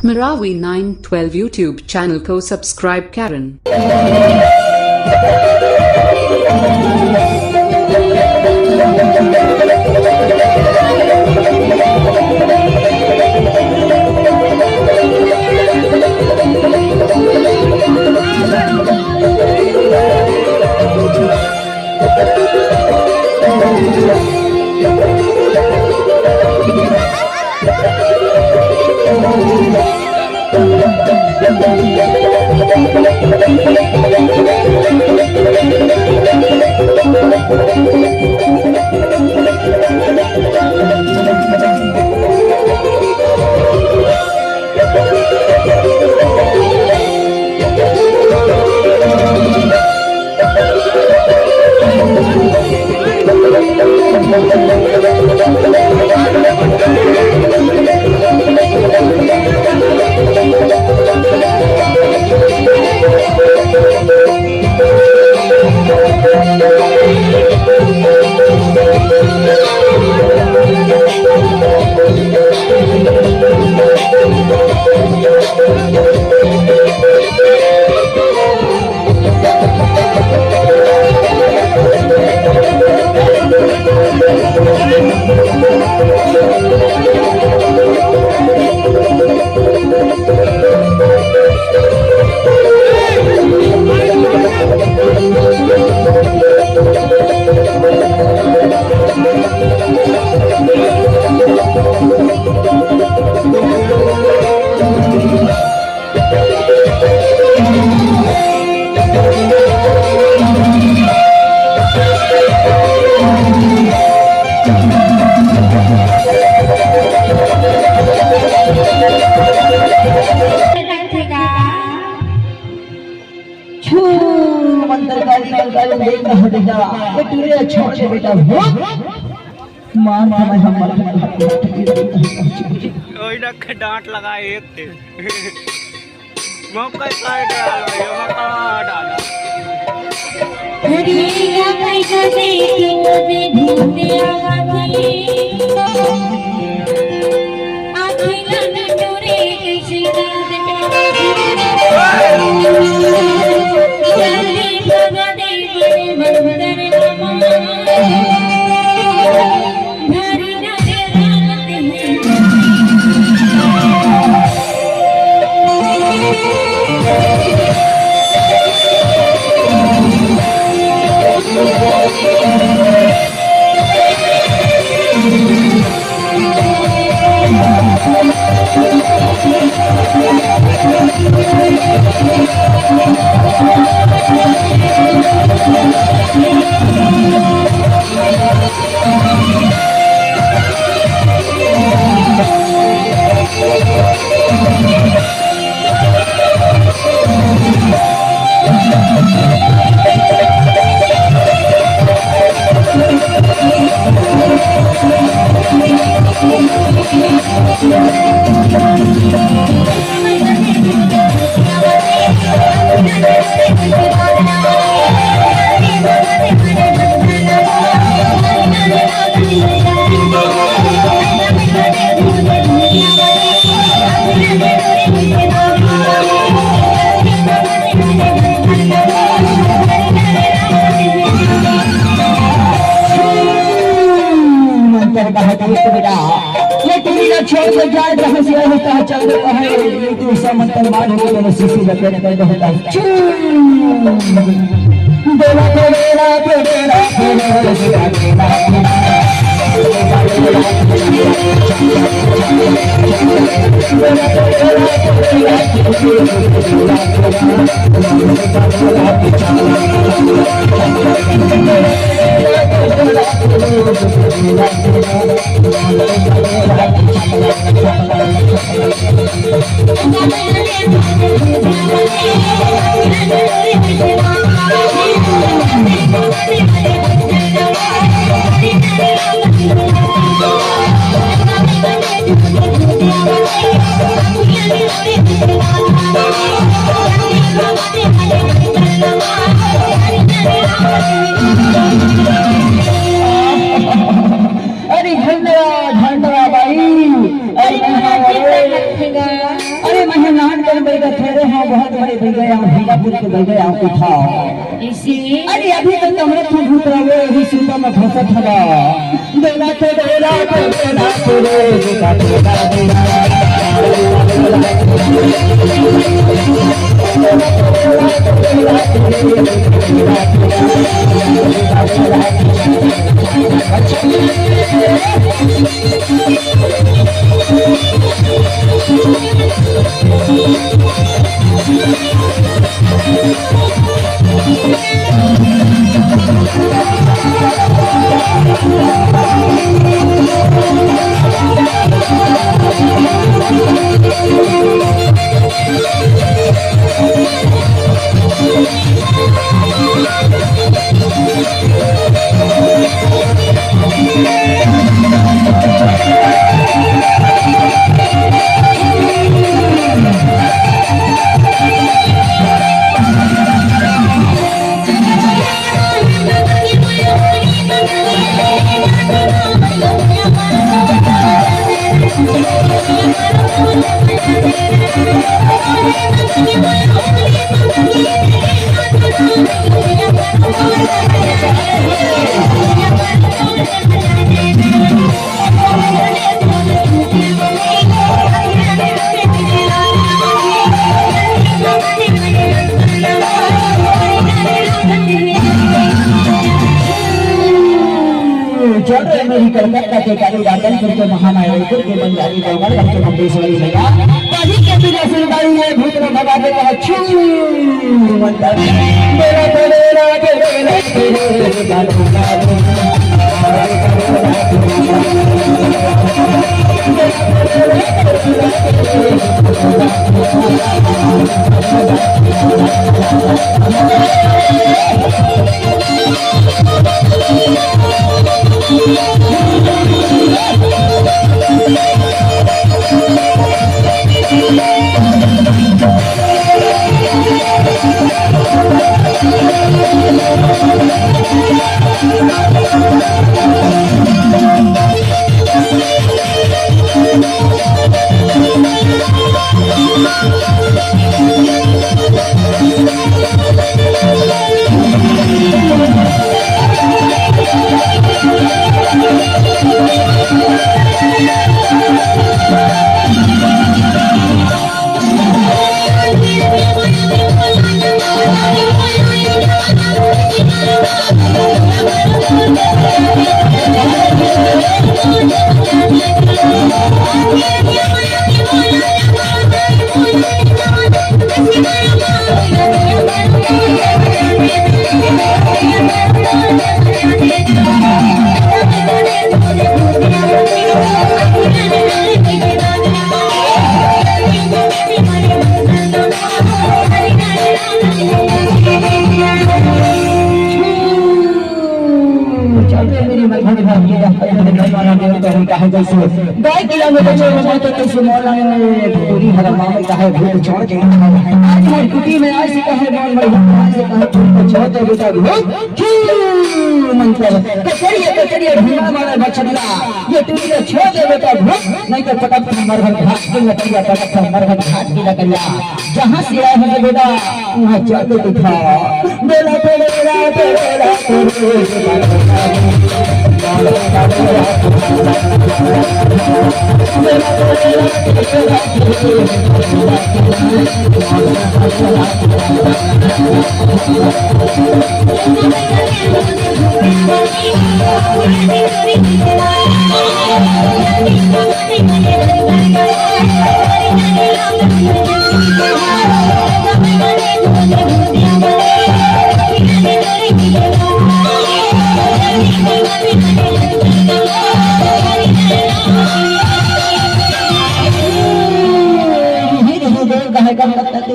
Marawi 912 YouTube channel को subscribe करें। डांट लगा एक थे मौका साइड मौका डाला हरिया पैसा दे मुझे ढूंढने आवाज़ी आखिर न चोरे कैसे दर्द जल्दी भगा दे बड़े मंदिर भारी नजर आते हैं छोड़ के जाए रहस्य होता है चल रहा है ये तो समंदर मार के मेरे सीसी लपेट कर होता है देवा तेरा अरे धन्यवाद भाई, अरे तुम्हारे बन गया हूँ हीरापुर के बन गया हूँ उठाओ इसी अरे अभी तक कमरे तू भूत रहे यही सुनता मैं फंसा था देना तो देना तो देना तो देना तो चल रहे मेरी कलकत्ता के काली रातन करके महामायापुर के बंजारी जंगल करके मंडेश्वरी भैया काली के बिना सुनवाई है भूत ने भगा के कहा छू मंदिर मेरा तेरा तेरा गाय किला में बचे हुए तो कैसे मौला में पूरी हरमा में कहे भूत छोड़ के आज मैं कुटी में आज से कहे बोल भाई आज से कहे भूत छोड़ दे बेटा भूत मंत्र कचरिए ढूंढा मारा बचड़ा ये तुझे छोड़ दे बेटा भूत नहीं तो पटक मरघट घाट की लकड़िया पटक मरघट घाट की लकड़िया जहां से आए हैं बेटा वहां चल दे दिखा बेला तेरा तेरा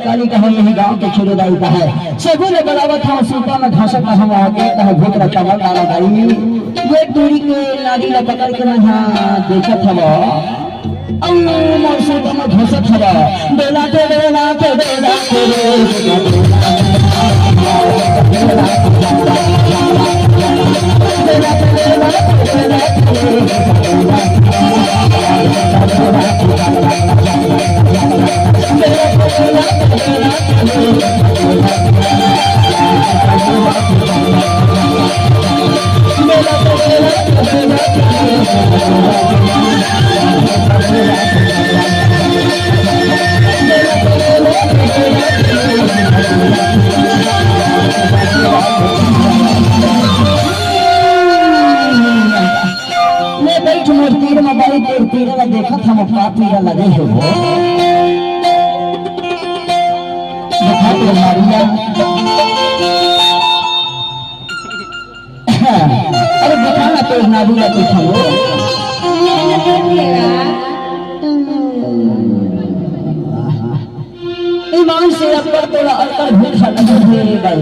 काली कहा यही गांव के छोड़ेदाई का है सेगु ने बलावत था सूता में घासा का हम आगे कहा भूत रखा हुआ डाला गाई ये दूरी के नारी ला पकड़ के ना देखा था वो मोर सूता में घासा था बेला के बेला के बेला के काफी लगे हो देखा तो मारिया अरे बताना तो नारिया कुछ हो ईमान से अपर तोला अकर भूख लगे हुए गल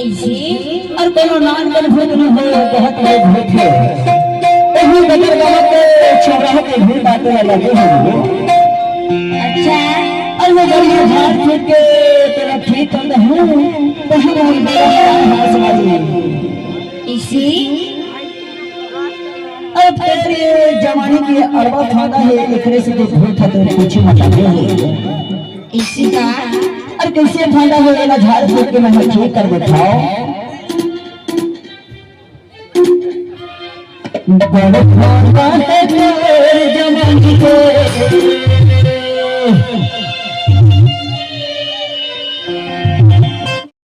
ऐसे और कोनो नान कर भूख नहीं हो बहुत बड़े भूख है एही बदल गांव के छोरा के भूख बाटे लगे हो अच्छा और वो गलियां झाड़ फूट के तेरा ठीक कर हूं तो हम बड़ा हां समाजी ऐसे अब तेरे जवानी की अरबा फायदा है एकरे से जो भूख है तो कुछ मत हो ऐसे का और कैसे फायदा है ना झाड़ फूट के मैं ठीक कर बैठाओ बड़ा फायदा है तेरे जवानी के